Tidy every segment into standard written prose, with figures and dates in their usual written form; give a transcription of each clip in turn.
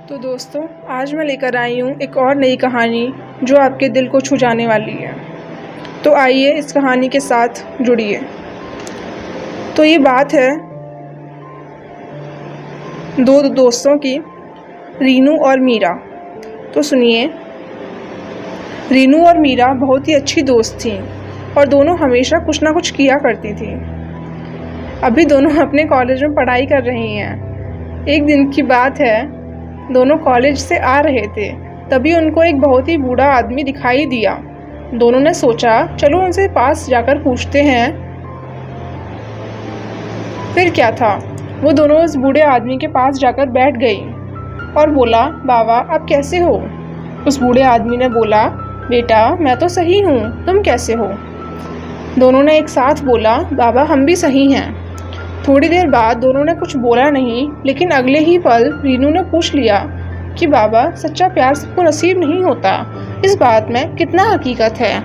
तो दोस्तों, आज मैं लेकर आई हूँ एक और नई कहानी जो आपके दिल को छू जाने वाली है। तो आइए इस कहानी के साथ जुड़िए। तो ये बात है दो दोस्तों की, रीनू और मीरा। तो सुनिए। रीनू और मीरा बहुत ही अच्छी दोस्त थीं और दोनों हमेशा कुछ ना कुछ किया करती थीं। अभी दोनों अपने कॉलेज में पढ़ाई कर रही हैं। एक दिन की बात है, दोनों कॉलेज से आ रहे थे, तभी उनको एक बहुत ही बूढ़ा आदमी दिखाई दिया। दोनों ने सोचा चलो उनसे पास जाकर पूछते हैं। फिर क्या था, वो दोनों उस बूढ़े आदमी के पास जाकर बैठ गई और बोला, बाबा आप कैसे हो? उस बूढ़े आदमी ने बोला, बेटा मैं तो सही हूँ, तुम कैसे हो? दोनों ने एक साथ बोला, बाबा हम भी सही हैं। थोड़ी देर बाद दोनों ने कुछ बोला नहीं, लेकिन अगले ही पल रीनू ने पूछ लिया कि बाबा सच्चा प्यार सबको नसीब नहीं होता, इस बात में कितना हकीकत है?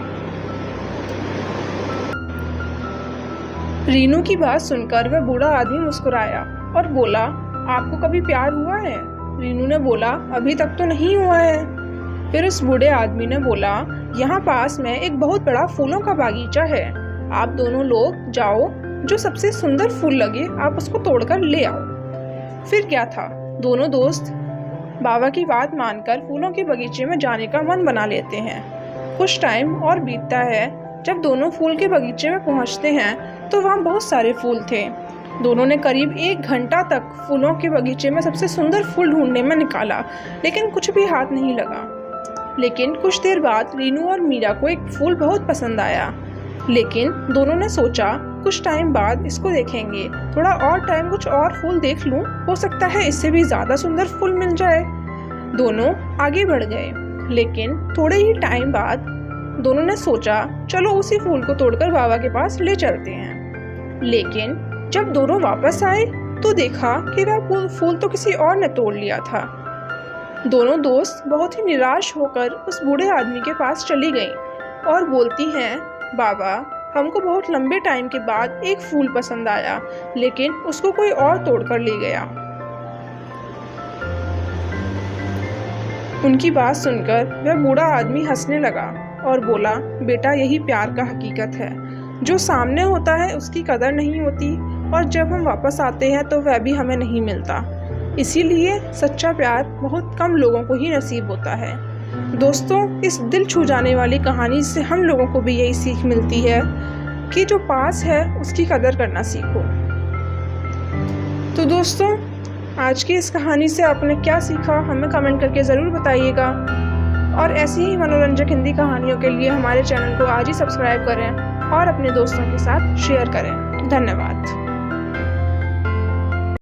रीनू की बात सुनकर वह बूढ़ा आदमी मुस्कुराया और बोला, आपको कभी प्यार हुआ है? रीनू ने बोला, अभी तक तो नहीं हुआ है। फिर उस बूढ़े आदमी ने बोला, यहाँ पास में एक बहुत बड़ा फूलों का बागीचा है, आप दोनों लोग जाओ, जो सबसे सुंदर फूल लगे आप उसको तोड़कर ले आओ। फिर क्या था, दोनों दोस्त बाबा की बात मानकर फूलों के बगीचे में जाने का मन बना लेते हैं। कुछ टाइम और बीतता है। जब दोनों फूल के बगीचे में पहुंचते हैं तो वहाँ बहुत सारे फूल थे। दोनों ने करीब 1 घंटा तक फूलों के बगीचे में सबसे सुंदर फूल ढूंढने में निकाला, लेकिन कुछ भी हाथ नहीं लगा। लेकिन कुछ देर बाद रीनू और मीरा को एक फूल बहुत पसंद आया, लेकिन दोनों ने सोचा कुछ टाइम बाद इसको देखेंगे, थोड़ा और टाइम कुछ और फूल देख लूं, हो सकता है इससे भी ज़्यादा सुंदर फूल मिल जाए। दोनों आगे बढ़ गए, लेकिन थोड़े ही टाइम बाद दोनों ने सोचा चलो उसी फूल को तोड़कर बाबा के पास ले चलते हैं। लेकिन जब दोनों वापस आए तो देखा कि वह फूल तो किसी और ने तोड़ लिया था। दोनों दोस्त बहुत ही निराश होकर उस बूढ़े आदमी के पास चली गईं और बोलती हैं, बाबा हमको बहुत लंबे टाइम के बाद एक फूल पसंद आया, लेकिन उसको कोई और तोड़कर ले गया। उनकी बात सुनकर वह बूढ़ा आदमी हंसने लगा और बोला, बेटा यही प्यार का हकीकत है, जो सामने होता है उसकी कदर नहीं होती और जब हम वापस आते हैं तो वह भी हमें नहीं मिलता। इसीलिए सच्चा प्यार बहुत कम लोगों को ही नसीब होता है। दोस्तों, इस दिल छू जाने वाली कहानी से हम लोगों को भी यही सीख मिलती है कि जो पास है उसकी कदर करना सीखो। तो दोस्तों, आज की इस कहानी से आपने क्या सीखा हमें कमेंट करके ज़रूर बताइएगा और ऐसी ही मनोरंजक हिंदी कहानियों के लिए हमारे चैनल को आज ही सब्सक्राइब करें और अपने दोस्तों के साथ शेयर करें। धन्यवाद।